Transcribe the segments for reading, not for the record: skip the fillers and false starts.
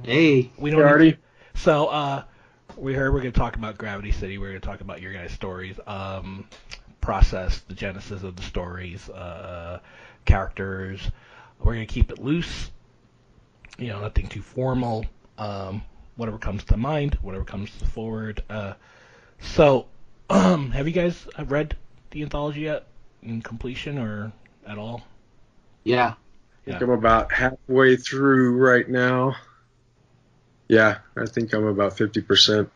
Hey, We Hey, don't need. Artie. So we're going to talk about Gravity City. We're going to talk about your guys' stories, process, the genesis of the stories, characters. We're going to keep it loose. Nothing too formal. Whatever comes to mind, whatever comes forward. So, have you guys read the anthology yet in completion or at all? yeah. I think Yeah. I'm about halfway through right now. Yeah, I think I'm about 50%. All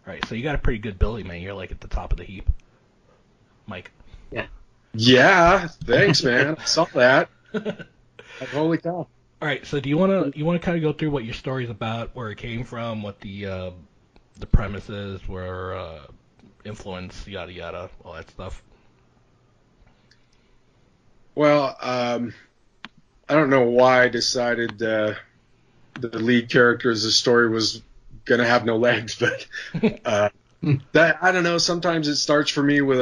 right. So you got a pretty good building, man. You're like at the top of the heap, Mike. Yeah, thanks, man. I saw that. Like, holy cow. All right, so do you want to kind of go through what your story's about, where it came from, what the premise is, where influence, yada yada, all that stuff. Well, I don't know why I decided the lead character of the story was going to have no legs, but that I don't know. Sometimes it starts for me with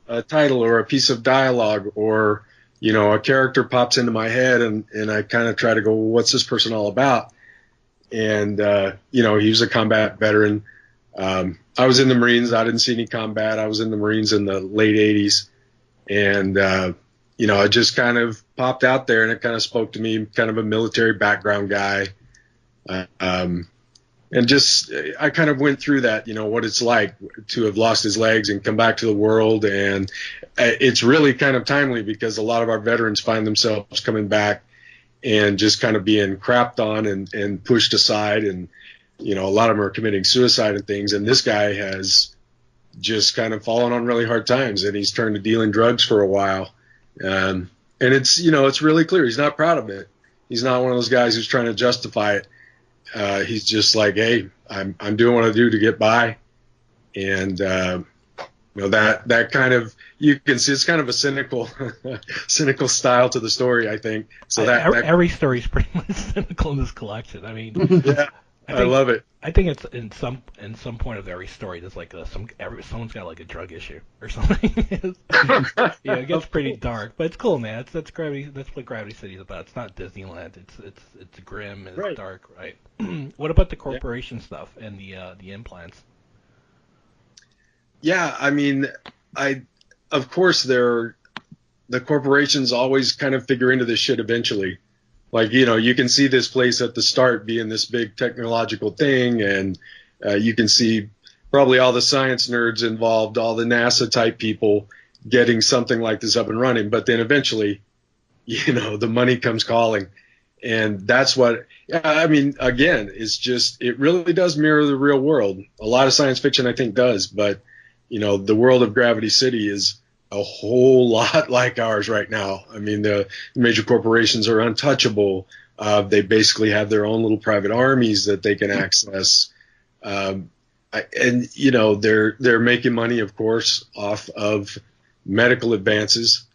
a title or a piece of dialogue, or a character pops into my head, and I kind of try to go, well, what's this person all about? And he was a combat veteran. I was in the Marines. I didn't see any combat. I was in the Marines in the late '80s, and it just kind of popped out there, and it kind of spoke to me. Kind of a military background guy. And just I kind of went through that, what it's like to have lost his legs and come back to the world. And it's really kind of timely because a lot of our veterans find themselves coming back and just kind of being crapped on and pushed aside. And, a lot of them are committing suicide and things. And this guy has just kind of fallen on really hard times, and he's turned to dealing drugs for a while. And it's really clear. He's not proud of it. He's not one of those guys who's trying to justify it. He's just like, hey, I'm doing what I do to get by, and that kind of, you can see it's kind of a cynical style to the story, I think. So every story's pretty much cynical in this collection. I mean, yeah, I love it. I think it's in some point of every story there's like someone's got like a drug issue or something. It gets pretty dark, but it's cool, man. That's Gravity. That's what Gravity City is about. It's not Disneyland. It's grim and it's dark, right? What about the corporation stuff and the implants? Yeah, I mean, of course the corporations always kind of figure into this shit eventually. Like, you can see this place at the start being this big technological thing, and you can see probably all the science nerds involved, all the NASA type people getting something like this up and running. But then eventually, the money comes calling. And that's what, I mean, again, it really does mirror the real world. A lot of science fiction, I think, does. But, the world of Gravity City is a whole lot like ours right now. I mean, the major corporations are untouchable. They basically have their own little private armies that they can access. They're making money, of course, off of medical advances.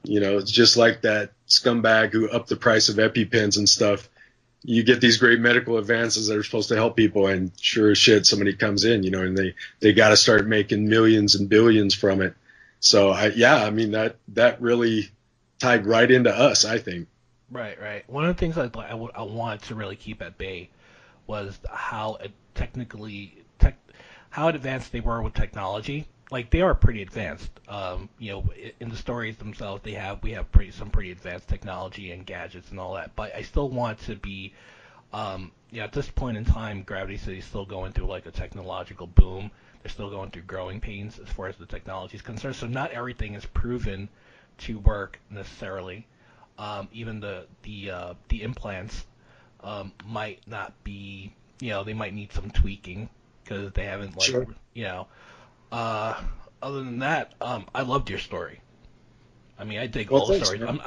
It's just like that scumbag who upped the price of EpiPens and stuff. You get these great medical advances that are supposed to help people, and sure as shit, somebody comes in, and they got to start making millions and billions from it. So I mean that really tied right into us, I think. Right. One of the things I wanted to really keep at bay was how how advanced they were with technology. Like, they are pretty advanced. In the stories themselves, we have some pretty advanced technology and gadgets and all that. But I still want to be, at this point in time, Gravity City is still going through like a technological boom. They're still going through growing pains as far as the technology is concerned. So not everything is proven to work necessarily. Even the implants might not be, they might need some tweaking because they haven't Sure. Other than that, I loved your story. I mean, I dig Well, all the thanks, stories. man.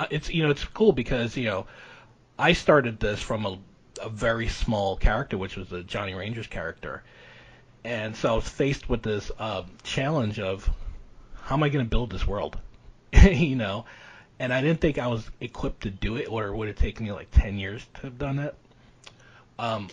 It's cool because I started this from a very small character, which was the Johnny Ranger's character, and so I was faced with this challenge of how am I going to build this world, and I didn't think I was equipped to do it, or it would have taken me like 10 years to have done it.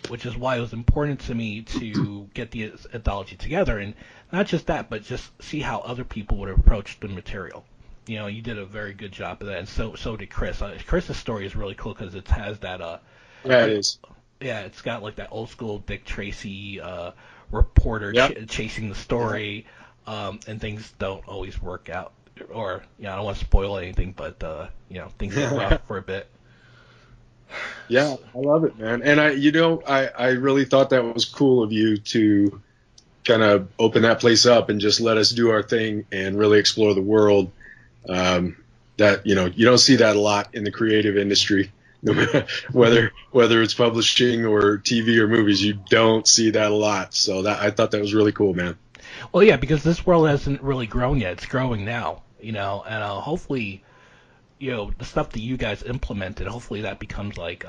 Which is why it was important to me to get the anthology together, and not just that, but just see how other people would approach the material. You did a very good job of that, and so did Chris. Chris's story is really cool because it has that. Yeah, it is. Yeah, it's got like that old school Dick Tracy reporter Yep. chasing the story, and things don't always work out. Or, I don't want to spoil anything, but things get rough for a bit. Yeah, I love it, man. And I really thought that was cool of you to kind of open that place up and just let us do our thing and really explore the world. That you don't see that a lot in the creative industry, whether it's publishing or TV or movies. You don't see that a lot. So I thought that was really cool, man. Well, yeah, because this world hasn't really grown yet. It's growing now, and hopefully, the stuff that you guys implemented, hopefully that becomes like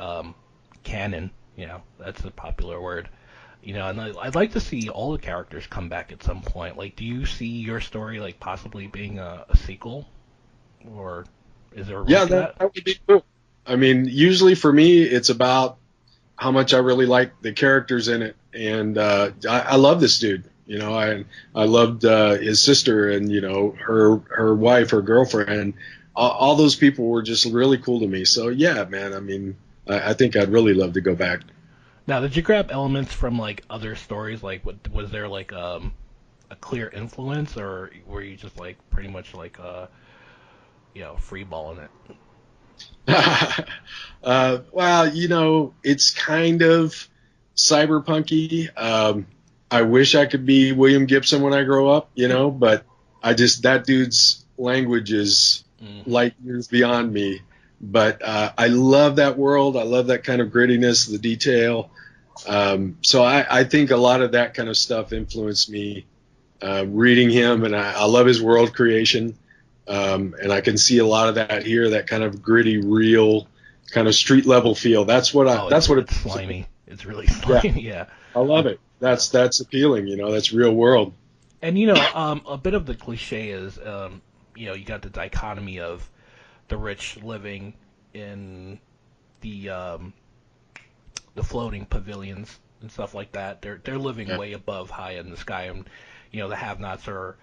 canon. That's a popular word. And I'd like to see all the characters come back at some point. Like, do you see your story like possibly being a sequel, or is there a room Yeah, for that? that would be cool. I mean, usually for me, it's about how much I really like the characters in it, and I love this dude. I loved his sister, and her wife, her girlfriend. All those people were just really cool to me. So yeah, man. I mean, I think I'd really love to go back. Now, did you grab elements from like other stories? Like, was there like a clear influence, or were you just like pretty much like free balling it? Well, it's kind of cyberpunky. I wish I could be William Gibson when I grow up, but that dude's language is light years beyond me. But I love that world. I love that kind of grittiness, the detail. So I think a lot of that kind of stuff influenced me reading him, and I love his world creation. And I can see a lot of that here, that kind of gritty, real, kind of street level feel. That's what it's slimy. It's really slimy. Yeah. I love it. That's appealing. That's real world. And a bit of the cliche is, you got the dichotomy of the rich living in the floating pavilions and stuff like that. They're living way above, high in the sky, and the have-nots are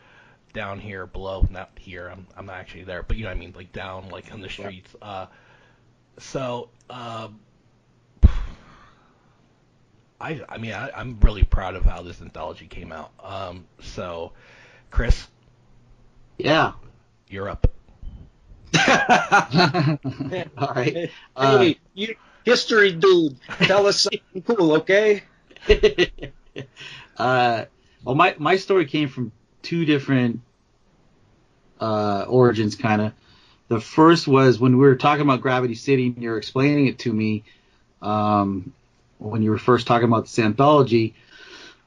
down here below. Not here. I'm not actually there, but you know what I mean, like down, like on the streets. I'm really proud of how this anthology came out. So, Chris, Yeah. you're up. All right. Hey, you history dude, tell us something cool, okay? Well, my story came from two different origins, kind of. The first was when we were talking about Gravity City, and you were explaining it to me when you were first talking about this anthology.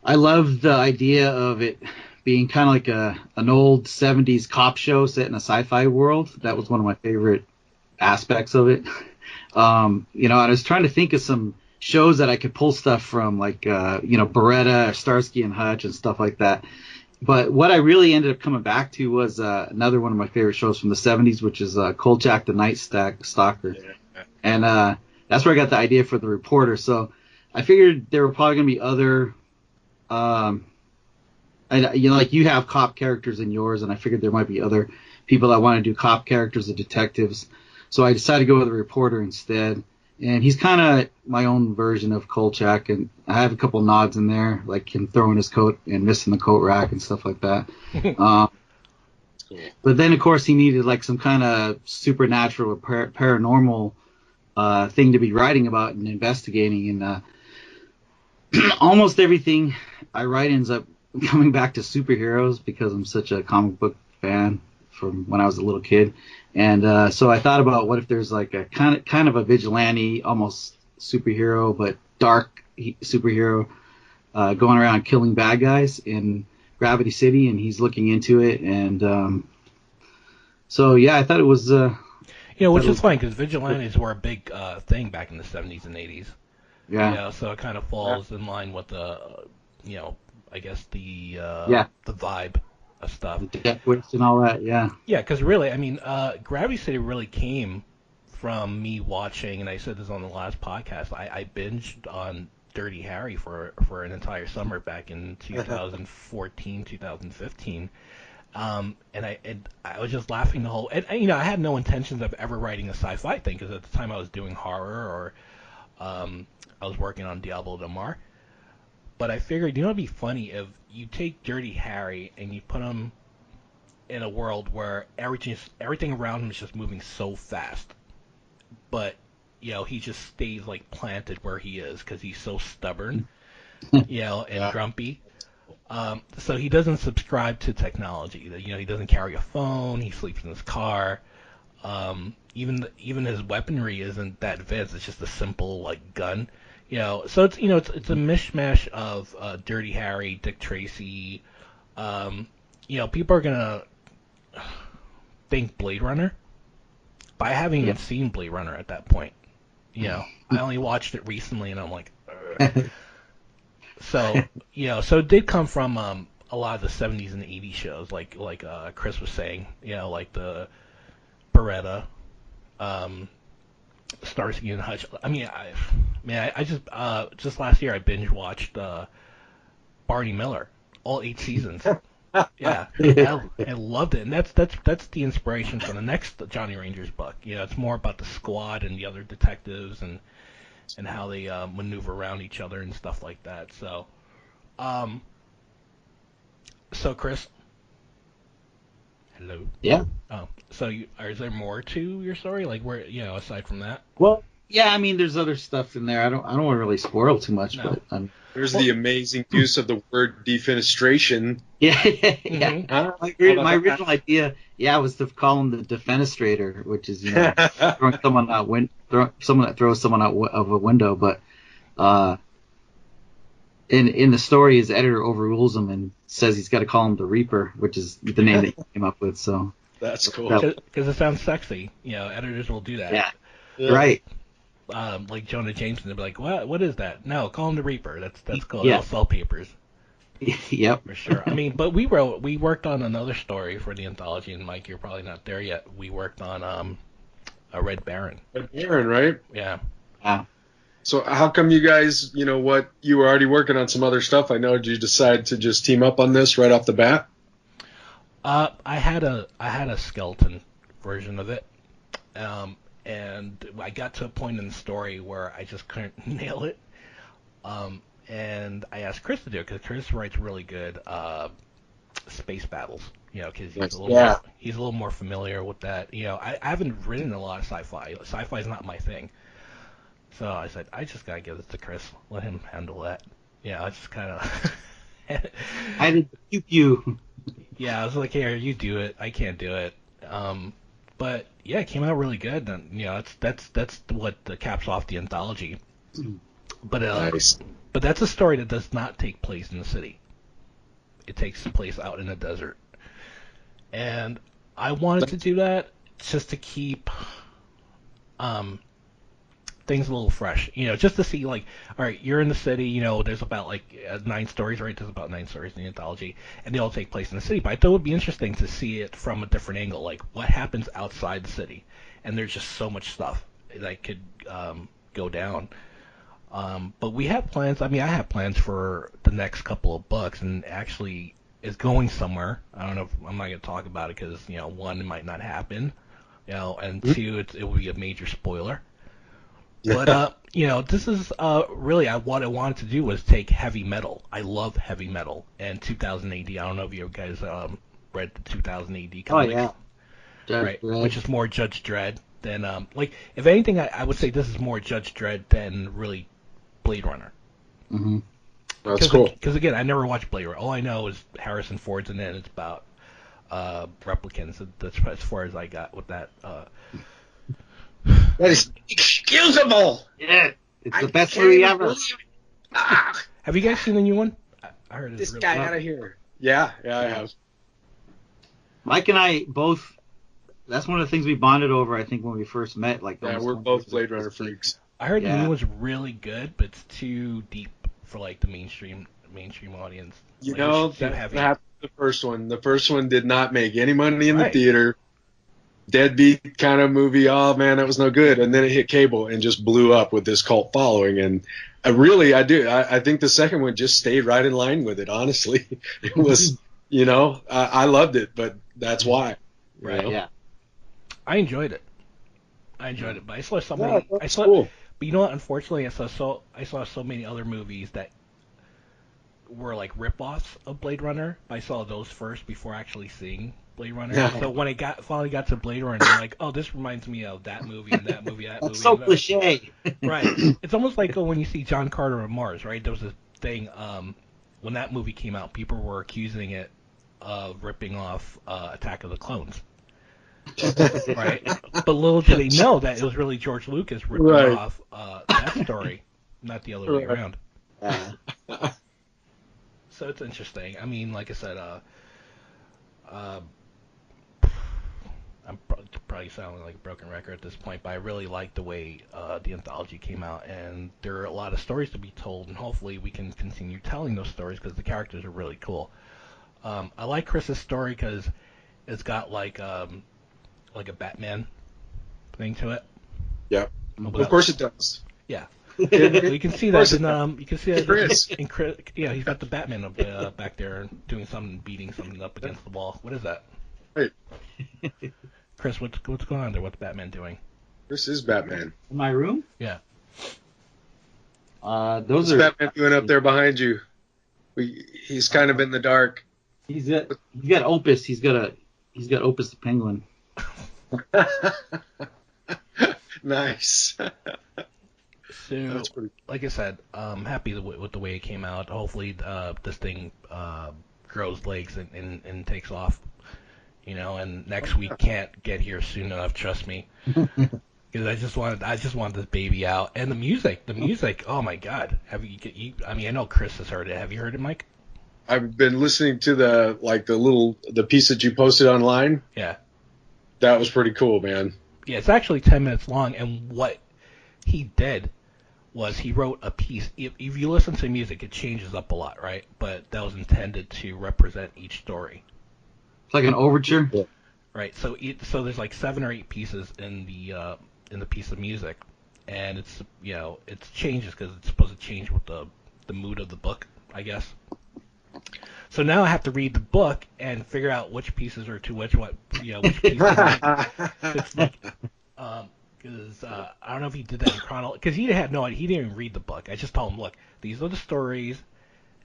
I loved the idea of it being kind of like an old 70s cop show set in a sci-fi world. That was one of my favorite aspects of it. And I was trying to think of some shows that I could pull stuff from, like, Beretta, Starsky and Hutch and stuff like that. But what I really ended up coming back to was another one of my favorite shows from the 70s, which is Kolchak the Night Stalker. Yeah. And that's where I got the idea for the reporter. So I figured there were probably going to be other, like you have cop characters in yours, and I figured there might be other people that want to do cop characters or detectives. So I decided to go with a reporter instead. And he's kind of my own version of Kolchak, and I have a couple nods in there, like him throwing his coat and missing the coat rack and stuff like that. But then, of course, he needed like some kind of supernatural or paranormal thing to be writing about and investigating. And almost everything I write ends up coming back to superheroes because I'm such a comic book fan from when I was a little kid. And so I thought about what if there's like a kind of a vigilante, almost superhero, but dark superhero going around killing bad guys in Gravity City, and he's looking into it. And so, yeah, I thought it was... which is funny because vigilantes were a big thing back in the 70s and 80s. Yeah. So it kind of falls in line with the, I guess the vibe of stuff. The Death Wish and all that, yeah. Yeah, because really, I mean, Gravity City really came from me watching, and I said this on the last podcast, I binged on Dirty Harry for an entire summer back in 2014, 2015. And I was just laughing the whole... And I had no intentions of ever writing a sci-fi thing, because at the time I was doing horror I was working on Diablo Del Mar. But I figured, it'd be funny if you take Dirty Harry and you put him in a world where everything around him is just moving so fast, but he just stays like planted where he is because he's so stubborn, and grumpy. So he doesn't subscribe to technology. He doesn't carry a phone. He sleeps in his car. Even his weaponry isn't that advanced. It's just a simple like gun. So it's it's a mishmash of Dirty Harry, Dick Tracy. People are gonna think Blade Runner, but I haven't even seen Blade Runner at that point. I only watched it recently, and I'm like, ugh. So so it did come from a lot of the 70s and 80s shows, like Chris was saying, like the Beretta, Starsky and Hutch. I mean, I just last year I binge watched Barney Miller, all 8 seasons. Yeah, I loved it, and that's the inspiration for the next Johnny Rangers book. It's more about the squad and the other detectives and how they maneuver around each other and stuff like that. So, so Chris, hello. Yeah. Oh, so is there more to your story? Like, where aside from that? Well, yeah. I mean, there's other stuff in there. I don't want to really spoil too much, No. but There's the amazing use of the word defenestration. yeah. Mm-hmm. Huh? My original idea, was to call him the defenestrator, which is throwing someone out someone that throws someone out of a window. But in the story, his editor overrules him and says he's got to call him the Reaper, which is the name that he came up with. So That's cool. Because it sounds sexy. Editors will do that. Yeah. Right. Like Jonah Jameson, they'd be like, what is that? No, call him the Reaper. That's cool. Yeah. They'll sell papers. Yep. For sure. I mean, but we worked on another story for the anthology, and Mike, you're probably not there yet. We worked on a Red Baron. Red Baron, right? Yeah. Wow. So how come you guys, you were already working on some other stuff? I know. Did you decide to just team up on this right off the bat? I had a skeleton version of it, and I got to a point in the story where I just couldn't nail it. And I asked Chris to do it because Chris writes really good space battles, because he's a little more familiar with that. I haven't written a lot of sci-fi. Sci-fi is not my thing. So I said, I just gotta give this to Chris. Let him handle that. I just kind of. I did you. Yeah, I was like, here, you do it. I can't do it. But yeah, it came out really good. And that's what caps off the anthology. But Nice. But that's a story that does not take place in the city. It takes place out in the desert. And I wanted to do that just to keep things a little fresh. Just to see, like, all right, you're in the city, there's about, 9 stories, right? There's about 9 stories in the anthology, and they all take place in the city. But I thought it would be interesting to see it from a different angle, like, what happens outside the city. And there's just so much stuff that could go down. But we have plans. I mean, I have plans for the next couple of books, and actually is going somewhere. I don't know if I'm not going to talk about it because, one, it might not happen, and two, it will be a major spoiler. But, this is really what I wanted to do was take heavy metal. I love heavy metal. And 2000 AD, I don't know if you guys read the 2000 AD comics. Oh, yeah. Right, which is more Judge Dredd than, if anything, I would say this is more Judge Dredd than really Blade Runner. Mm-hmm. That's cool. Because, again, I never watched Blade Runner. All I know is Harrison Ford's in it, and it's about replicants. That's as far as I got with that. That is inexcusable. Yeah. It's the best movie ever. Have you guys seen the new one? I heard it's This really guy good. out of here. Yeah, I have. Mike and I both. That's one of the things we bonded over. I think when we first met. Yeah, we're both Blade Runner freaks. I heard the Yeah. new one's really good, but it's too deep for the mainstream audience. It's too heavy. That's the first one. The first one did not make any money in the Right. theater. Deadbeat kind of movie. Oh man, that was no good. And then it hit cable and just blew up with this cult following. And I think the second one just stayed right in line with it. Honestly, it was, I loved it, but that's why. Right. Yeah. I enjoyed it, but I saw somebody. Yeah, I that's saw cool. But you know what? Unfortunately, I saw so many other movies that were like rip-offs of Blade Runner. I saw those first before actually seeing Blade Runner. Yeah. So when I finally got to Blade Runner, I'm like, oh, this reminds me of that movie and that movie, that That's movie. so and that. cliche. Right. It's almost like when you see John Carter on Mars, right? There was a thing when that movie came out, people were accusing it of ripping off Attack of the Clones. Right. But little did they know that it was really George Lucas ripping Right. off that story, not the other way Right. around. Yeah. So it's interesting. I mean, like I said, I'm probably sounding like a broken record at this point, but I really like the way the anthology came out, and there are a lot of stories to be told, and hopefully we can continue telling those stories because the characters are really cool. I like Chris's story because it's got like a Batman thing to it. Yeah. But Of course it does. Yeah. So you can see that you can see that Chris. in Chris. Yeah, he's got the Batman up back there doing something, beating something up against the wall. What is that? Hey, Chris, what's going on there? What's Batman doing? this is Batman. In my room? Yeah. Those What's are. Batman doing up there behind you? He's kind of in the dark. He's got Opus. He's got Opus the Penguin. Nice. So, That's pretty. like I said, I'm happy with the way it came out. Hopefully, this thing grows legs and takes off. You know, and next week can't get here soon enough. Trust me, because I just wanted this baby out. And the music. Oh my God, have you? I mean, I know Chris has heard it. Have you heard it, Mike? I've been listening to the piece that you posted online. Yeah. That was pretty cool, man. Yeah, it's actually 10 minutes long, and what he did was he wrote a piece. If you listen to music, it changes up a lot, right? But that was intended to represent each story. It's like an overture. Yeah. Right. So there's like 7 or 8 pieces in the piece of music, and it changes because it's supposed to change with the mood of the book, I guess. So now I have to read the book and figure out which pieces are to which pieces. It's like, because I don't know if he did that in chronology, because he had no idea. He didn't even read the book. I just told him, look, these are the stories,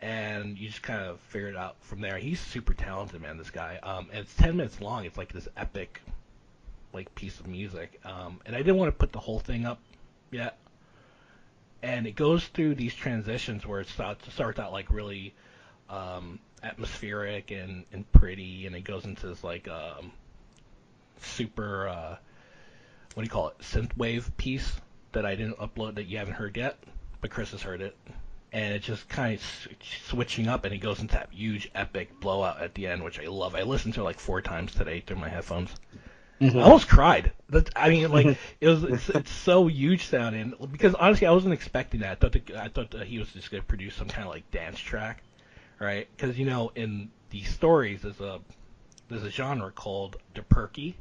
and you just kind of figure it out from there. He's super talented, man, this guy. And it's 10 minutes long. It's like this epic, like, piece of music. And I didn't want to put the whole thing up yet. And it goes through these transitions where it starts out like really atmospheric and pretty, and it goes into this like super what do you call it, synthwave piece that I didn't upload, that you haven't heard yet, but Chris has heard it, and it just kind of switching up, and it goes into that huge epic blowout at the end, which I love. I listened to it like 4 times today through my headphones. I almost cried. I mean, like it's so huge sounding, because honestly I wasn't expecting that. I thought that he was just going to produce some kind of like dance track. Right, because in these stories there's a genre called Deperky.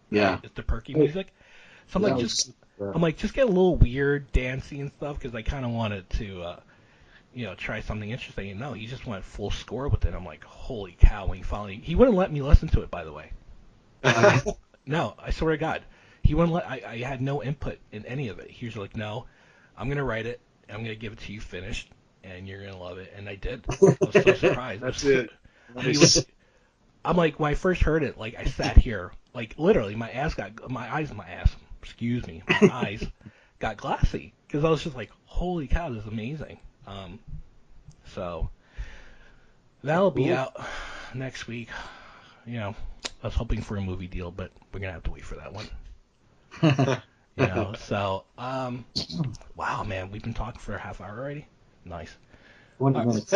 Yeah, right? It's Deperky music. So I'm like, just get a little weird, dancey and stuff, because I kind of wanted to, try something interesting. And no, he just went full score with it. I'm like, holy cow! When he wouldn't let me listen to it, by the way. No, I swear to God, he wouldn't let. I had no input in any of it. He was like, no, I'm gonna write it. And I'm gonna give it to you finished. And you're gonna love it, and I did. I was so surprised. That's it. I'm like, when I first heard it, like I sat here, like literally, my eyes got glassy, because I was just like, holy cow, this is amazing. So that'll be out next week. I was hoping for a movie deal, but we're gonna have to wait for that one. So wow, man, we've been talking for a half hour already. Nice. 20 minutes.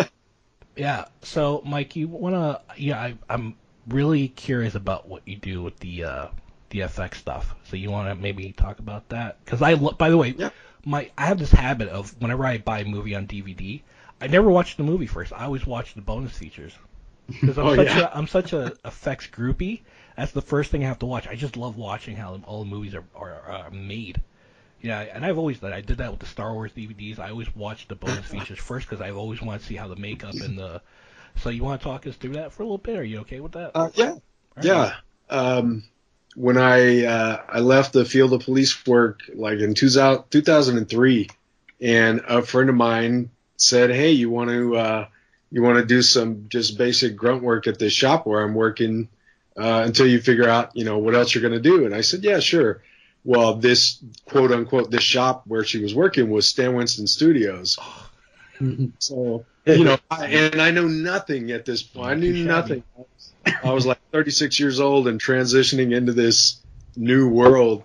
Yeah. So, Mike, you wanna? Yeah, I'm really curious about what you do with the FX stuff. So you wanna maybe talk about that? Because by the way, Yeah. I have this habit of whenever I buy a movie on DVD, I never watch the movie first. I always watch the bonus features. Because I'm such a effects groupie. That's the first thing I have to watch. I just love watching how all the movies are made. Yeah, and I've always done. I did that with the Star Wars DVDs. I always watched the bonus features first because I've always wanted to see how the makeup and the. So you want to talk us through that for a little bit? Are you okay with that? Yeah. Right. Yeah. when I left the field of police work like in 2003, and a friend of mine said, "Hey, you want to do some just basic grunt work at this shop where I'm working until you figure out what else you're going to do?" And I said, "Yeah, sure." Well, this quote unquote this shop where she was working was Stan Winston Studios. So I know nothing at this point. I knew nothing. I was like 36 years old and transitioning into this new world.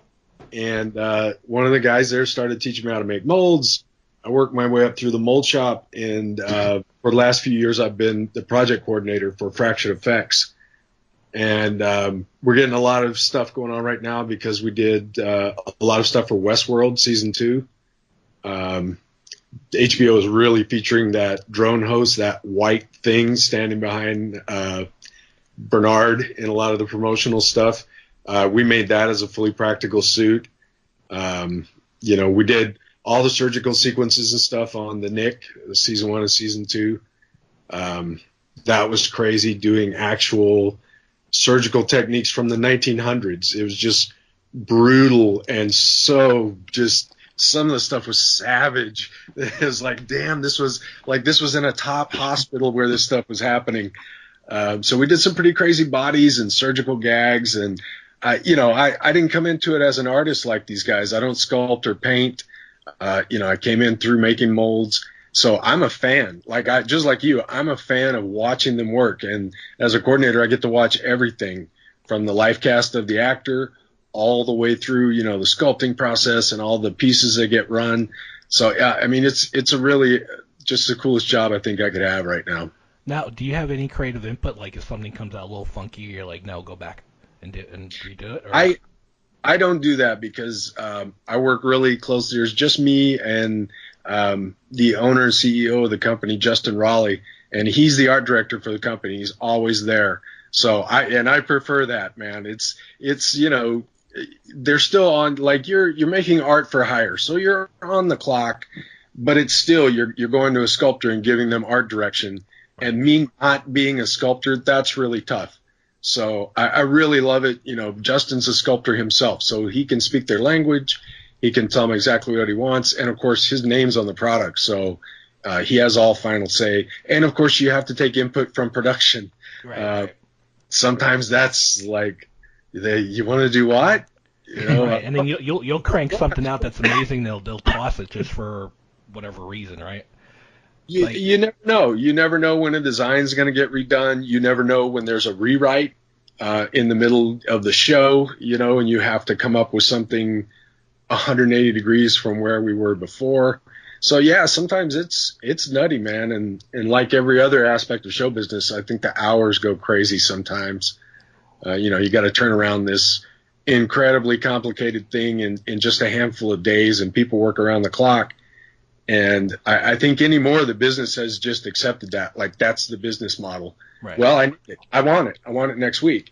And one of the guys there started teaching me how to make molds. I worked my way up through the mold shop, and for the last few years, I've been the project coordinator for Fraction Effects. And we're getting a lot of stuff going on right now because we did a lot of stuff for Westworld Season 2. HBO is really featuring that drone host, that white thing standing behind Bernard in a lot of the promotional stuff. We made that as a fully practical suit. We did all the surgical sequences and stuff on the Nick, Season 1 and Season 2. That was crazy, doing actual surgical techniques from the 1900s. It was just brutal, and so just some of the stuff was savage. It was like, damn, this was in a top hospital where this stuff was happening. So we did some pretty crazy bodies and surgical gags, and I didn't come into it as an artist like these guys. I don't sculpt or paint. I came in through making molds. So I'm a fan. Just like you, I'm a fan of watching them work. And as a coordinator, I get to watch everything from the life cast of the actor all the way through, the sculpting process and all the pieces that get run. So, yeah, I mean, it's a really just the coolest job I think I could have right now. Now, do you have any creative input? Like if something comes out a little funky, you're like, no, go back and redo it? Or? I don't do that because I work really closely. There's just me and the owner and CEO of the company, Justin Raleigh, and he's the art director for the company. He's always there. So I prefer that, man. It's they're still on, like you're making art for hire. So you're on the clock, but it's still, you're going to a sculptor and giving them art direction. And me not being a sculptor, that's really tough. So I really love it. Justin's a sculptor himself, so he can speak their language. He can tell them exactly what he wants. And, of course, his name's on the product, so he has all final say. And, of course, you have to take input from production. Right. Sometimes that's like, you want to do what? Right. And then you'll crank something out that's amazing. They'll toss it just for whatever reason, right? You never know. You never know when a design's going to get redone. You never know when there's a rewrite in the middle of the show, and you have to come up with something 180 degrees from where we were before. So, yeah, sometimes it's nutty, man. And like every other aspect of show business, I think the hours go crazy sometimes. You got to turn around this incredibly complicated thing in just a handful of days, and people work around the clock. And I think anymore the business has just accepted that. Like, that's the business model. Right. Well, I need it. I want it. I want it next week.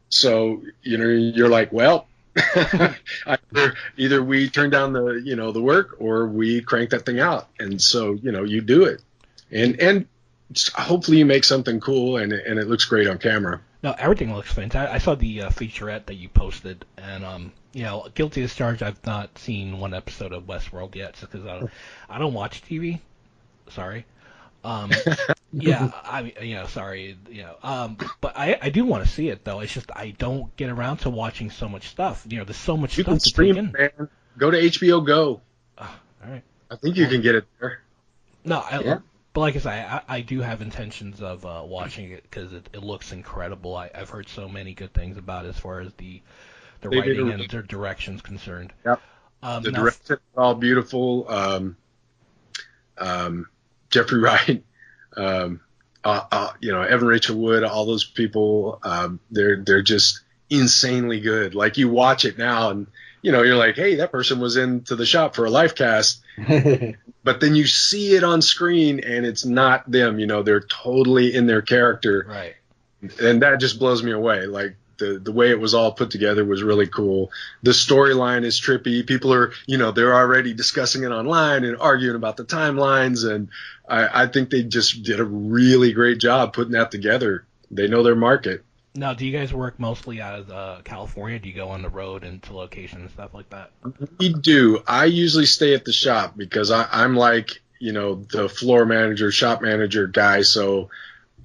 So, you're like, well, either we turn down the work or we crank that thing out. And so, you do it. And hopefully you make something cool and it looks great on camera. No, everything looks fantastic. I saw the featurette that you posted, and guilty as charged. I've not seen one episode of Westworld yet, just because I don't watch TV. Sorry. Yeah, sorry. But I do want to see it though. It's just I don't get around to watching so much stuff. There's so much you stuff can to stream, take in. Man. Go to HBO Go. All right. I think you can get it there. No, Yeah. But like I say, I do have intentions of watching it because it looks incredible. I've heard so many good things about it as far as the writing and their direction's concerned. Yep. The direction is all beautiful. Jeffrey Wright, Evan Rachel Wood, all those people, they're just insanely good. Like, you watch it now and you're like, hey, that person was into the shop for a live cast. But then you see it on screen and it's not them, they're totally in their character. Right. And that just blows me away. Like, the way it was all put together was really cool. The storyline is trippy. People are, they're already discussing it online and arguing about the timelines. And I think they just did a really great job putting that together. They know their market. Now, do you guys work mostly out of California? Do you go on the road and to locations and stuff like that? We do. I usually stay at the shop because I'm like, the floor manager, shop manager guy. So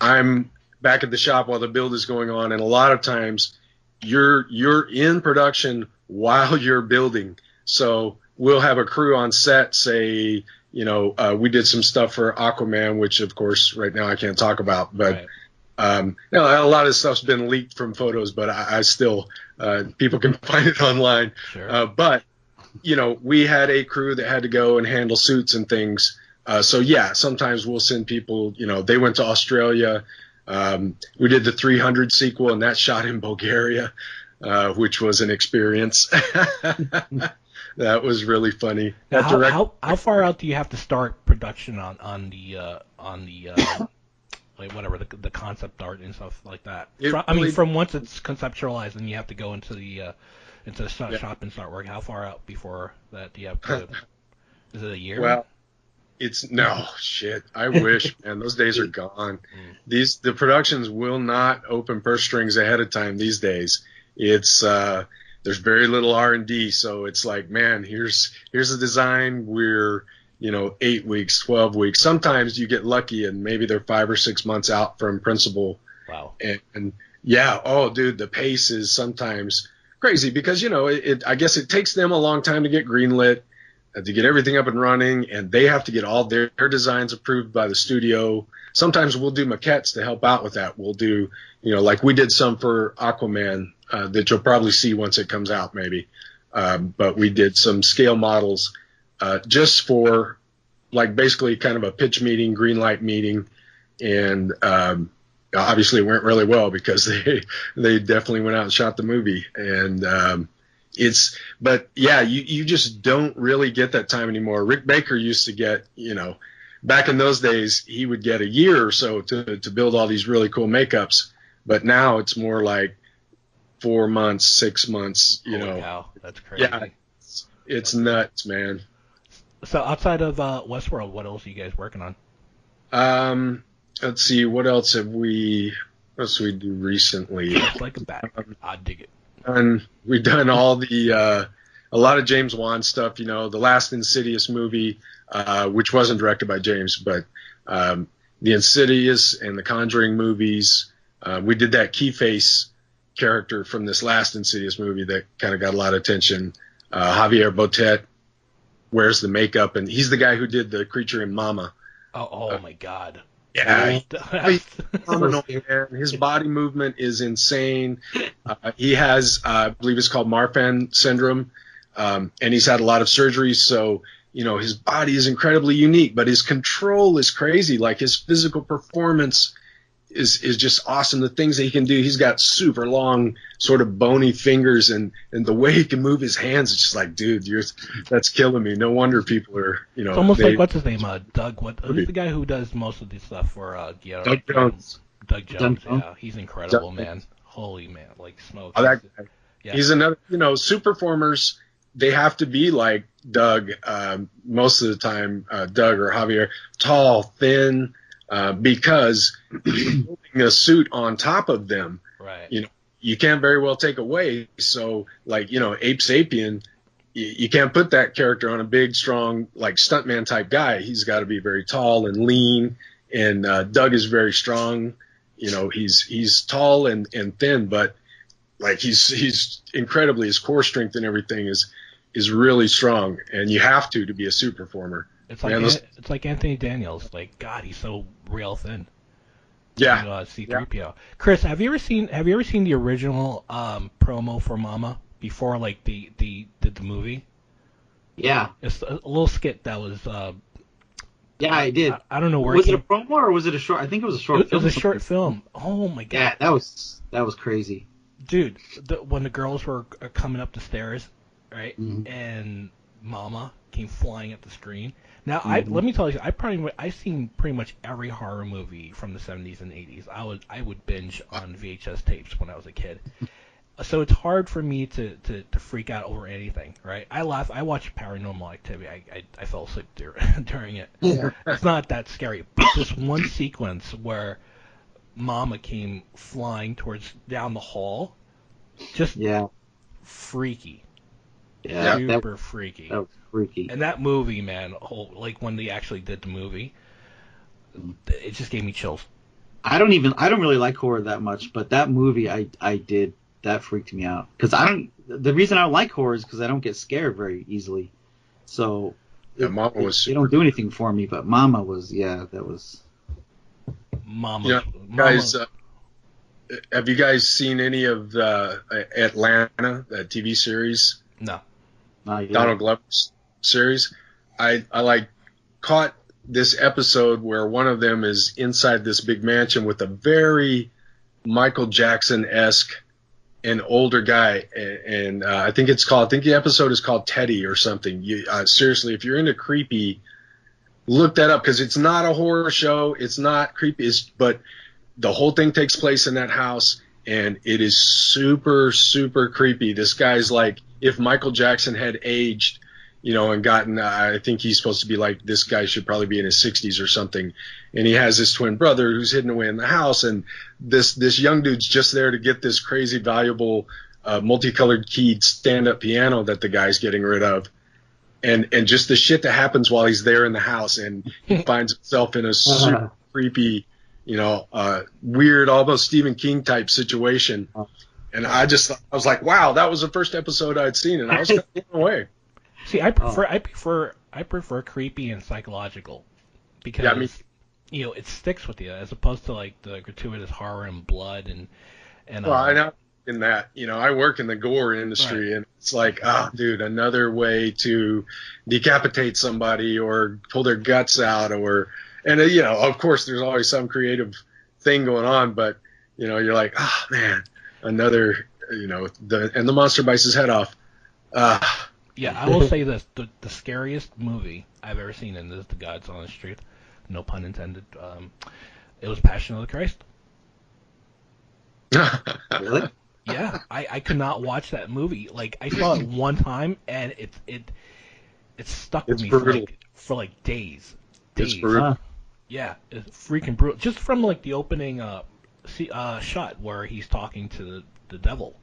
I'm back at the shop while the build is going on. And a lot of times you're in production while you're building. So we'll have a crew on set, say, we did some stuff for Aquaman, which of course right now I can't talk about, but Right. a lot of stuff's been leaked from photos, but I still, people can find it online. Sure. But we had a crew that had to go and handle suits and things. So yeah, sometimes we'll send people, they went to Australia. We did the 300 sequel, and that shot in Bulgaria, which was an experience. That was really funny. Now, how far out do you have to start production on the like whatever the concept art and stuff like that? From once it's conceptualized and you have to go into the shop and start work. How far out before that do you have to? Is it a year? Well, no shit. I wish, man. Those days are gone. The productions will not open purse strings ahead of time these days. It's there's very little R&D, so it's like, man, here's a design. We're 8 weeks, 12 weeks. Sometimes you get lucky and maybe they're 5 or 6 months out from principal. Wow. And yeah, oh dude, the pace is sometimes crazy because I guess it takes them a long time to get greenlit, to get everything up and running, and they have to get all their designs approved by the studio. Sometimes we'll do maquettes to help out with that. We'll do, like we did some for Aquaman that you'll probably see once it comes out maybe. But we did some scale models just for like basically kind of a pitch meeting, green light meeting. And obviously it went really well because they definitely went out and shot the movie. And but yeah, you just don't really get that time anymore. Rick Baker used to get, back in those days, he would get a year or so to build all these really cool makeups. But now it's more like 4 months, 6 months, Holy cow, that's crazy. Yeah, it's nuts, man. So outside of Westworld, what else are you guys working on? Let's see, what else have we do recently? Just like a bat. I dig it. We've done all a lot of James Wan stuff, the last Insidious movie, which wasn't directed by James, but the Insidious and the Conjuring movies. We did that Keyface character from this last Insidious movie that kind of got a lot of attention. Javier Botet wears the makeup, and he's the guy who did the creature in Mama. Oh my God. Yeah, he's phenomenal, man. His body movement is insane. He has, I believe it's called Marfan syndrome, and he's had a lot of surgeries. So, his body is incredibly unique, but his control is crazy. Like his physical performance is just awesome. The things that he can do, he's got super long, sort of bony fingers, and the way he can move his hands, it's just like, dude, that's killing me. No wonder people are, It's almost like, what's his name? Doug. Who's the guy who does most of this stuff for Doug Jones. Doug Jones. Yeah, he's incredible, man. Holy man, like smoke. Oh, that guy. Yeah. He's another, super performers. They have to be like Doug most of the time, Doug or Javier, tall, thin, because you're building a suit on top of them. Right. You can't very well take away. So, like, Ape Sapien, you can't put that character on a big, strong, like stuntman type guy. He's got to be very tall and lean. And Doug is very strong. He's tall and thin, but like he's incredibly, his core strength and everything is really strong. And you have to be a suit performer. It's like Anthony Daniels. Like, God, he's so real thin. Yeah. C-3PO. Yeah. Chris, have you ever seen the original promo for Mama before like the movie? Yeah. It's a little skit that was. Yeah, I did. I don't know where. Was it a promo or was it a short? I think it was a short film. It was a short film. Oh my God. Yeah, that was crazy. Dude, when the girls were coming up the stairs, right, Mm-hmm. and Mama came flying up the screen. Now, let me tell you, I've seen pretty much every horror movie from the 70s and 80s. I would binge on VHS tapes when I was a kid. So it's hard for me to freak out over anything, right? I watch Paranormal Activity. I fell asleep during it. Yeah. It's not that scary. But this one sequence where Mama came flying down the hall. Just freaky. Yeah, Super freaky. That was freaky. And that movie, man, like when they actually did the movie, it just gave me chills. I don't really like horror that much, but that movie that freaked me out. Because the reason I don't like horror is because I don't get scared very easily. So Mama was they don't do anything for me, but Mama was, that was. Mama. Yeah, guys, have you guys seen any of Atlanta, that TV series? No. Donald Glover's series? I caught this episode where one of them is inside this big mansion with a very Michael Jackson-esque an older guy, and I think the episode is called Teddy or something. Seriously, if you're into creepy, look that up, because it's not a horror show. It's not creepy, but the whole thing takes place in that house, and it is super, super creepy. This guy's like, if Michael Jackson had aged, and gotten, I think he's supposed to be like, this guy should probably be in his 60s or something. And he has this twin brother who's hidden away in the house. And this young dude's just there to get this crazy, valuable, multicolored keyed stand-up piano that the guy's getting rid of. And just the shit that happens while he's there in the house. And he finds himself in a super creepy, weird, almost Stephen King type situation. And I was like, wow, that was the first episode I'd seen, and I was kind of blown away. See, I prefer creepy and psychological, because it sticks with you, as opposed to like the gratuitous horror and blood and. Well, I know in that, I work in the gore industry, right. And it's like, dude, another way to decapitate somebody or pull their guts out, and of course there's always some creative thing going on, but you're like, man, another, the monster bites his head off. Yeah, I will say this: the scariest movie I've ever seen, and this is the God's honest truth, no pun intended. It was Passion of the Christ. Really? Yeah, I could not watch that movie. Like, I saw it one time, and it stuck with me for like days. It's brutal. Yeah, it's freaking brutal. Just from like the opening shot where he's talking to the devil.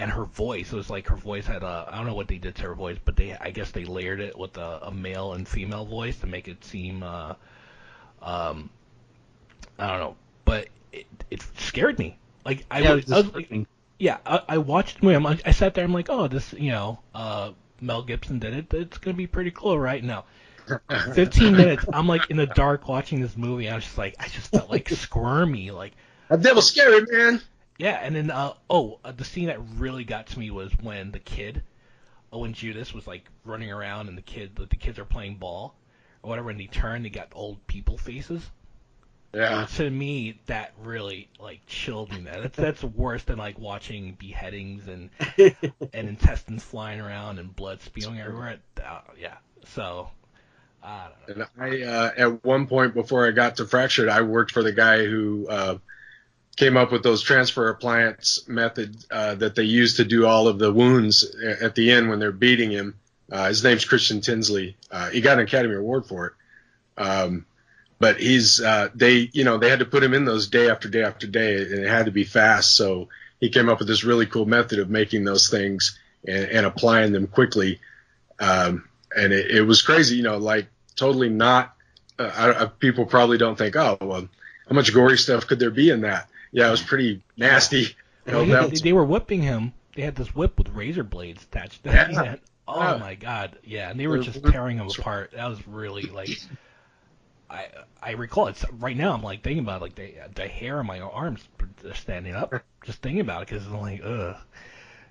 And her voice, it was like her voice had I don't know what they did to her voice, but I guess they layered it with a male and female voice to make it seem, I don't know, but it scared me. Like, I watched the movie, I sat there, I'm like, oh, this, Mel Gibson did it, it's going to be pretty cool, right? No. 15 minutes, I'm like in the dark watching this movie, I just felt like squirmy, like. That devil's scary, man. Yeah, and then, the scene that really got to me was when when Judas was, like, running around and the kids are playing ball, or whatever, and they turn, they got old people faces. Yeah. To me, that really, like, chilled me, man. That's worse than, like, watching beheadings and intestines flying around and blood spewing everywhere. Yeah, so, I don't know. And at one point before I got to Fractured, I worked for the guy who came up with those transfer appliance methods that they use to do all of the wounds at the end when they're beating him. His name's Christian Tinsley. He got an Academy Award for it. But they had to put him in those day after day after day, and it had to be fast. So he came up with this really cool method of making those things and applying them quickly. And it was crazy, like totally not. People probably don't think, oh, well, how much gory stuff could there be in that? Yeah, it was pretty nasty. They were whipping him. They had this whip with razor blades attached to his hand. Oh, my God. Yeah, and they were just tearing him apart. That was really, like, I recall it. Right now, I'm, like, thinking about it, like, the hair on my arms are standing up. Just thinking about it, because I'm like, ugh.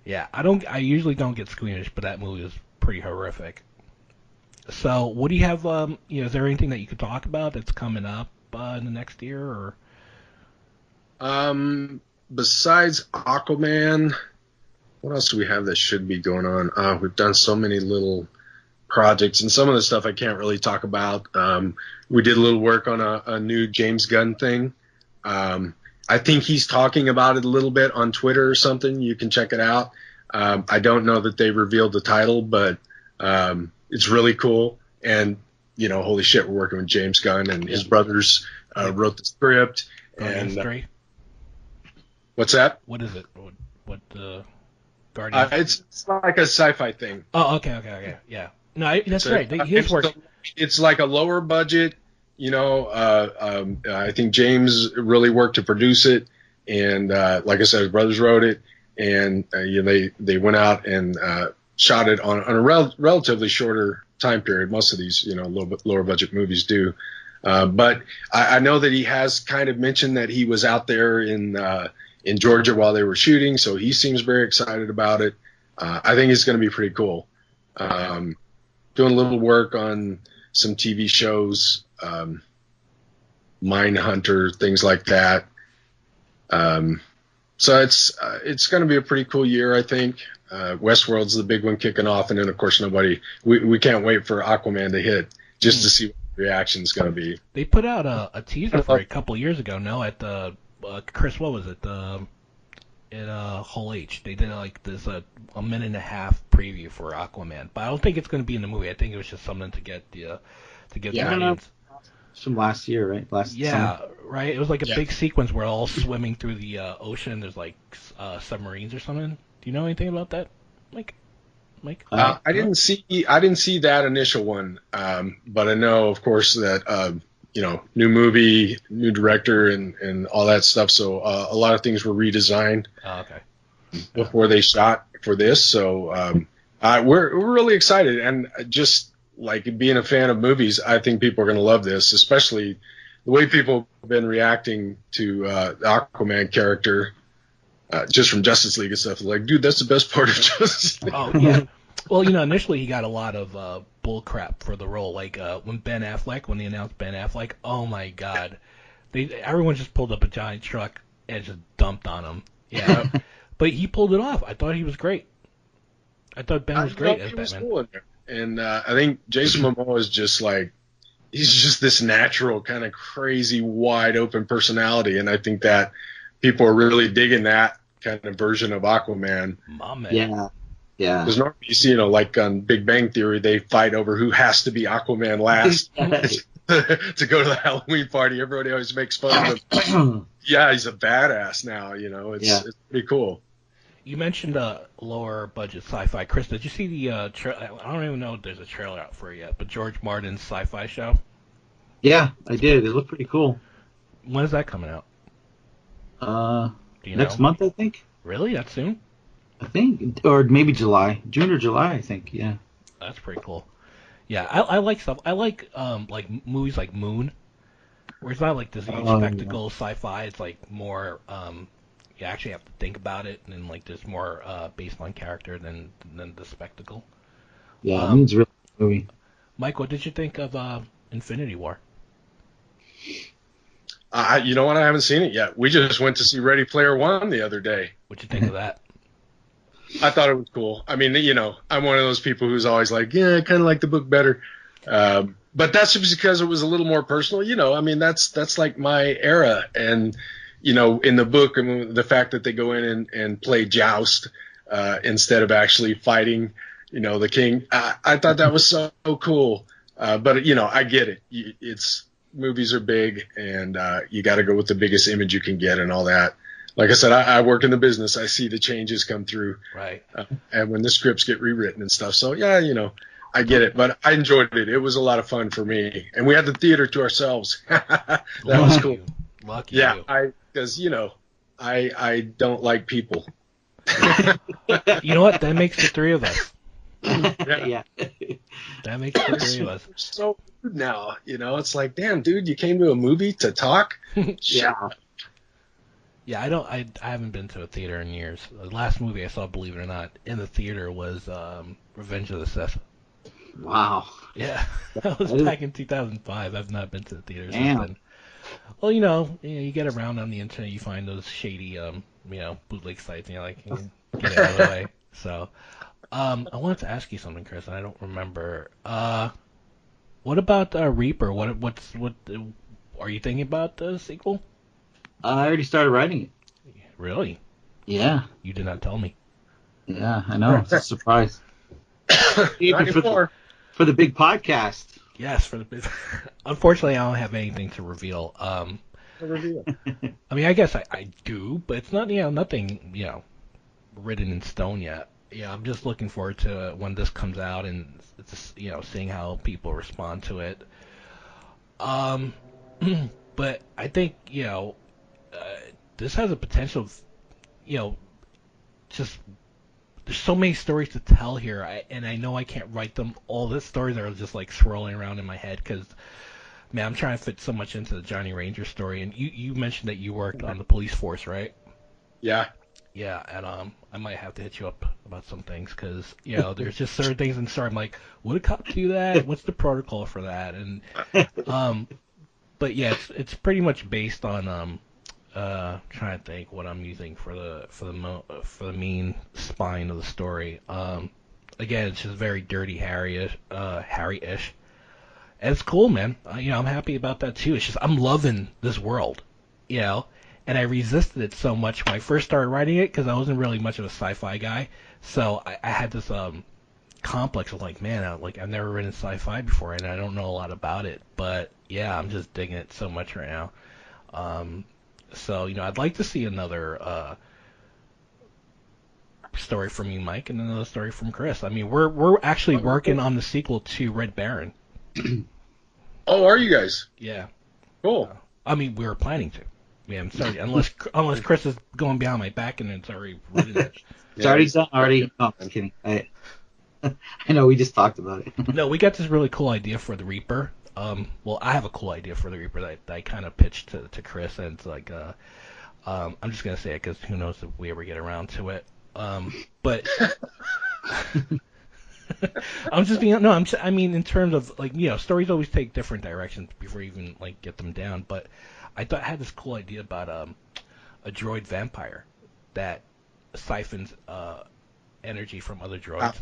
Yeah, I usually don't get squeamish, but that movie was pretty horrific. So, what do you have, is there anything that you could talk about that's coming up in the next year, or? Besides Aquaman, what else do we have that should be going on? We've done so many little projects, and some of the stuff I can't really talk about. We did a little work on a new James Gunn thing. I think he's talking about it a little bit on Twitter or something. You can check it out. I don't know that they revealed the title, but it's really cool. And, holy shit, we're working with James Gunn, and his brothers wrote the script. Guardians And 3? What's that? What is it? What Guardians? It's like a sci-fi thing. Oh, okay. Yeah. No, that's right. His work. It's like a lower budget. I think James really worked to produce it, and like I said, his brothers wrote it, and they went out and shot it on a relatively shorter time period. Most of these, a little bit lower budget movies do. But I know that he has kind of mentioned that he was out there in Georgia while they were shooting, so he seems very excited about it. I think it's going to be pretty cool. Doing a little work on some TV shows, Mindhunter, things like that. So it's going to be a pretty cool year, I think. Westworld's the big one kicking off, and then of course we can't wait for Aquaman to hit just to see what the reaction's going to be. They put out a teaser for it a couple years ago. No, at the Chris, what was it? At Hall H, they did like this a minute and a half preview for Aquaman, but I don't think it's going to be in the movie. I think it was just something to get the audience. It's from last year, right? Summer. Right. It was like a big sequence where all swimming through the ocean. There's like submarines or something. Do you know anything about that, Mike? I didn't see that initial one, but I know, of course, that new movie, new director, and all that stuff. So a lot of things were redesigned before they shot for this. So we're really excited, and just like being a fan of movies, I think people are going to love this, especially the way people have been reacting to the Aquaman character. Just from Justice League and stuff, like, dude, that's the best part of Justice League. Oh yeah. Well, initially he got a lot of bull crap for the role. Like when they announced Ben Affleck, oh my God, everyone just pulled up a giant truck and just dumped on him. Yeah, but he pulled it off. I thought he was great. I thought Ben was great as Batman. Cool in there. And I think Jason Momoa is just like, he's just this natural kind of crazy wide open personality, and I think that people are really digging that kind of version of Aquaman. My man. Yeah. Because normally you see, like on Big Bang Theory, they fight over who has to be Aquaman last to go to the Halloween party. Everybody always makes fun of him. Yeah, he's a badass now. It's pretty cool. You mentioned lower budget sci-fi. Chris, did you see the? I don't even know if there's a trailer out for it yet, but George Martin's sci-fi show. Yeah, I did. It looked pretty cool. When is that coming out? Next month, I think. Really? That soon? I think, or maybe June or July, I think. Yeah. That's pretty cool. Yeah, I like stuff. I like movies like Moon, where it's not like this huge spectacle sci-fi. It's like more you actually have to think about it, and then like there's more based on character than the spectacle. Yeah, Moon's a really good movie. Mike, what did you think of Infinity War? You know what? I haven't seen it yet. We just went to see Ready Player One the other day. What'd you think of that? I thought it was cool. I mean, I'm one of those people who's always like, yeah, I kind of like the book better. But that's just because it was a little more personal. I mean, that's like my era. And, in the book, I mean, the fact that they go in and play joust instead of actually fighting, the king, I thought that was so cool. But, I get it. Movies are big, and you got to go with the biggest image you can get and all that. Like I said, I work in the business. I see the changes come through. Right. And when the scripts get rewritten and stuff. So, yeah, I get it. But I enjoyed it. It was a lot of fun for me. And we had the theater to ourselves. That was cool. Lucky you. Because, I don't like people. You know what? That makes the three of us. Yeah. That makes the three of us. So rude now. It's like, damn, dude, you came to a movie to talk? Yeah. Yeah, I haven't been to a theater in years. The last movie I saw, believe it or not, in the theater was Revenge of the Sith. Wow. Yeah, that was back in 2005. I've not been to the theater since then. Well, you get around on the internet, you find those shady, bootleg sites, and you're like, get it out of the way. So, I wanted to ask you something, Chris, and I don't remember. What about Reaper? What are you thinking about the sequel? I already started writing it. Really? Yeah. You did not tell me. Yeah, I know. It's a surprise. Even for the big podcast. Yes, for the big. Unfortunately, I don't have anything to reveal. review. I mean, I guess I do, but it's not, nothing, written in stone yet. Yeah, I'm just looking forward to when this comes out and it's, seeing how people respond to it. But I think, this has a potential of, just there's so many stories to tell here, and I know I can't write them. All the stories are just like swirling around in my head because, man, I'm trying to fit so much into the Johnny Ranger story. And you mentioned that you worked on the police force, right? Yeah. Yeah, and I might have to hit you up about some things because there's just certain things in the story. I'm like, would a cop do that? What's the protocol for that? And but yeah, it's pretty much based on trying to think what I'm using for the main spine of the story. Again, it's just very dirty Harry-ish, and it's cool, man. I'm happy about that too. It's just I'm loving this world, and I resisted it so much when I first started writing it because I wasn't really much of a sci-fi guy. So I had this complex of like, man, I've never written sci-fi before and I don't know a lot about it. But yeah, I'm just digging it so much right now. So I'd like to see another story from you, Mike, and another story from Chris. I mean, we're actually working on the sequel to Red Baron. Oh, are you guys? Yeah. Cool. I mean, we were planning to. Yeah, I'm sorry. Unless Chris is going behind my back and it's already written it. It's already done. Already. No, I'm kidding. I know we just talked about it. No, we got this really cool idea for the Reaper. Well, I have a cool idea for the Reaper that I kind of pitched to Chris, and it's like, I'm just gonna say it because who knows if we ever get around to it. But I'm just being I mean, in terms of like stories always take different directions before you even like get them down. But I had this cool idea about a droid vampire that siphons energy from other droids.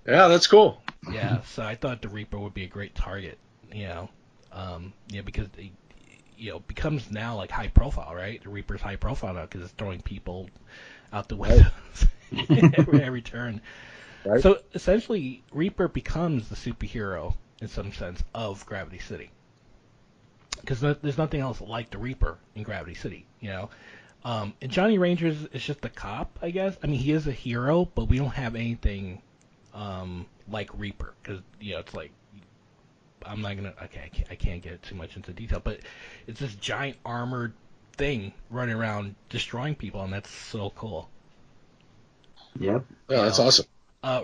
Yeah, that's cool. Yeah, so I thought the Reaper would be a great target. Because it becomes now like high profile, right? The Reaper's high profile now because it's throwing people out the windows every turn. Right. So essentially, Reaper becomes the superhero in some sense of Gravity City. Because there's nothing else like the Reaper in Gravity City, And Johnny Ranger is just a cop, I guess. I mean, he is a hero, but we don't have anything like Reaper. Because, it's like, I'm not going to, okay, I can't get too much into detail, but it's this giant armored thing running around destroying people, and that's so cool. Yep. Yeah, that's awesome.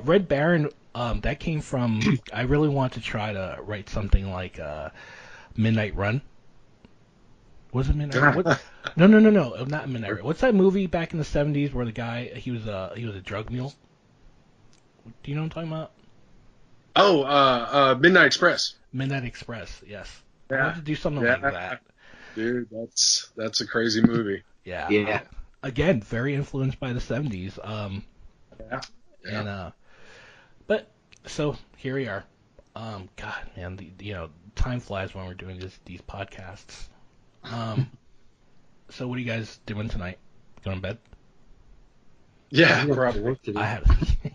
Red Baron, that came from, I really want to try to write something like Midnight Run. Was it Midnight Run? No, not Midnight Run. What's that movie back in the 70s where the guy, he was a drug mule? Do you know what I'm talking about? Oh, Midnight Express. Midnight Express, yes. Yeah. I want to do something like that. Dude, that's a crazy movie. Yeah. Yeah. Again, very influenced by the 70s. Yeah. And but so here we are. God, man, time flies when we're doing these podcasts. So what are you guys doing tonight? Going to bed? Yeah, probably.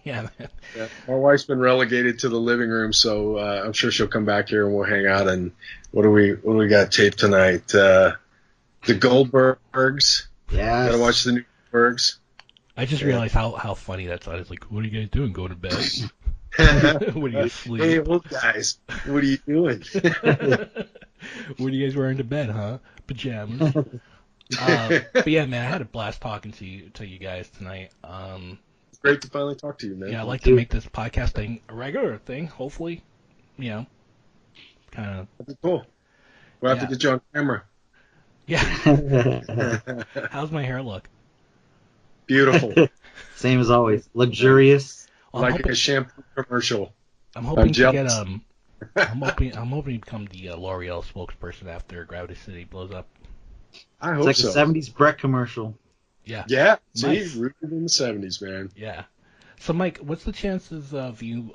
Yeah, man. Yeah, my wife's been relegated to the living room, so I'm sure she'll come back here and we'll hang out. And what do we got taped tonight? The Goldbergs. Yeah. Gotta watch the new Goldbergs. I just realized how funny that sounded. It's like, what are you guys doing? Go to bed? What are you asleep? Hey, old guys, what are you doing? What are you guys wearing to bed, huh? Pajamas. But yeah, man, I had a blast talking to you guys tonight. It's great to finally talk to you, man. Yeah, I'd like to make this podcast thing a regular thing. Hopefully, kind of. That'd be cool. We'll have to get you on camera. Yeah. How's my hair look? Beautiful. Same as always. Luxurious. Well, like a shampoo commercial. I'm hoping to get I'm hoping to become the L'Oreal spokesperson after Gravity City blows up. I hope it's like a 70s Breck commercial. Yeah. Yeah. See, nice. rooted in the 70s, man. Yeah. So, Mike, what's the chances of you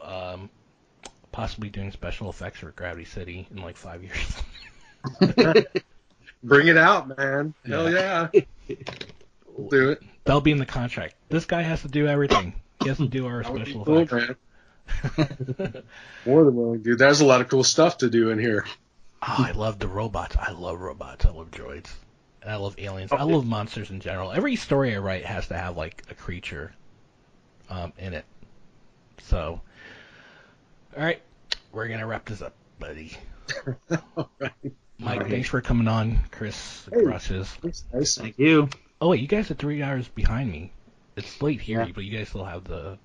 possibly doing special effects for Gravity City in like 5 years? Bring it out, man. Hell yeah. We'll do it. That'll be in the contract. This guy has to do everything. He has to do our special effects. Man. More than willing, dude. There's a lot of cool stuff to do in here. Oh, I love the robots. I love robots. I love droids. And I love aliens. I love monsters in general. Every story I write has to have like a creature in it. So, all right, we're gonna wrap this up, buddy. All right. Mike, thanks for coming on. Chris, gracias. Nice. Thank you. Oh wait, you guys are 3 hours behind me. It's late here, Yeah. but you guys still have the.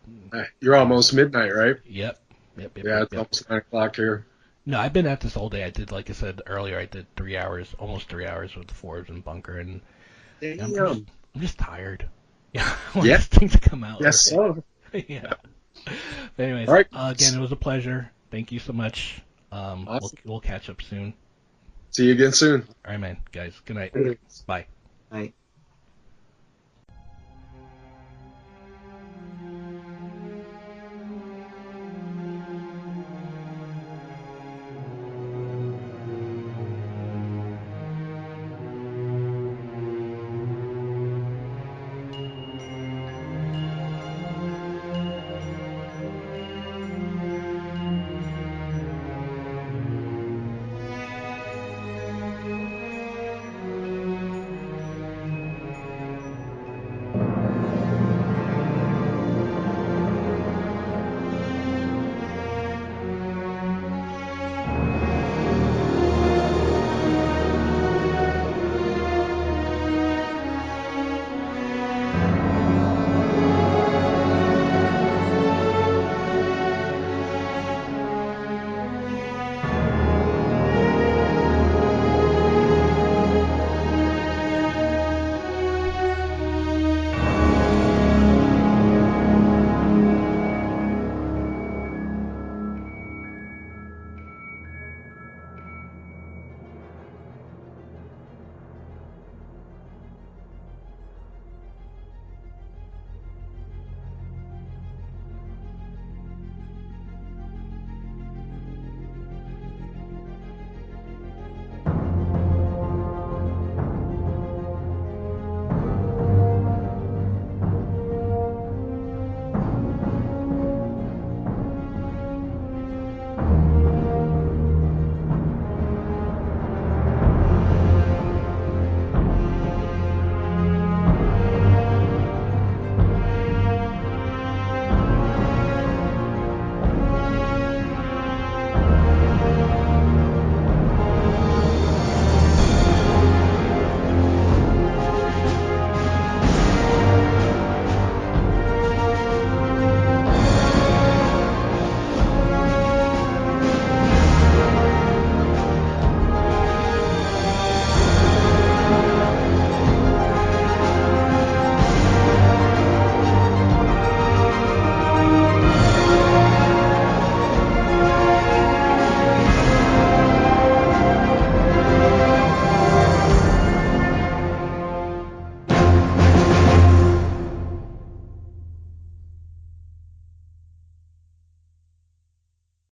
You're almost midnight, right? Yep. Yeah, Yep. it's almost 9 o'clock here. No, I've been at this all day. I did, like I said earlier, I did 3 hours, almost 3 hours with the Forbes and Bunker, and I'm just tired. Yeah, I want this thing to come out. Yes, right? so. Yeah. But anyways, All right. Again, it was a pleasure. Thank you so much. Awesome. We'll catch up soon. See you again soon. All right, man. Guys, good night. Thanks. Bye. Bye.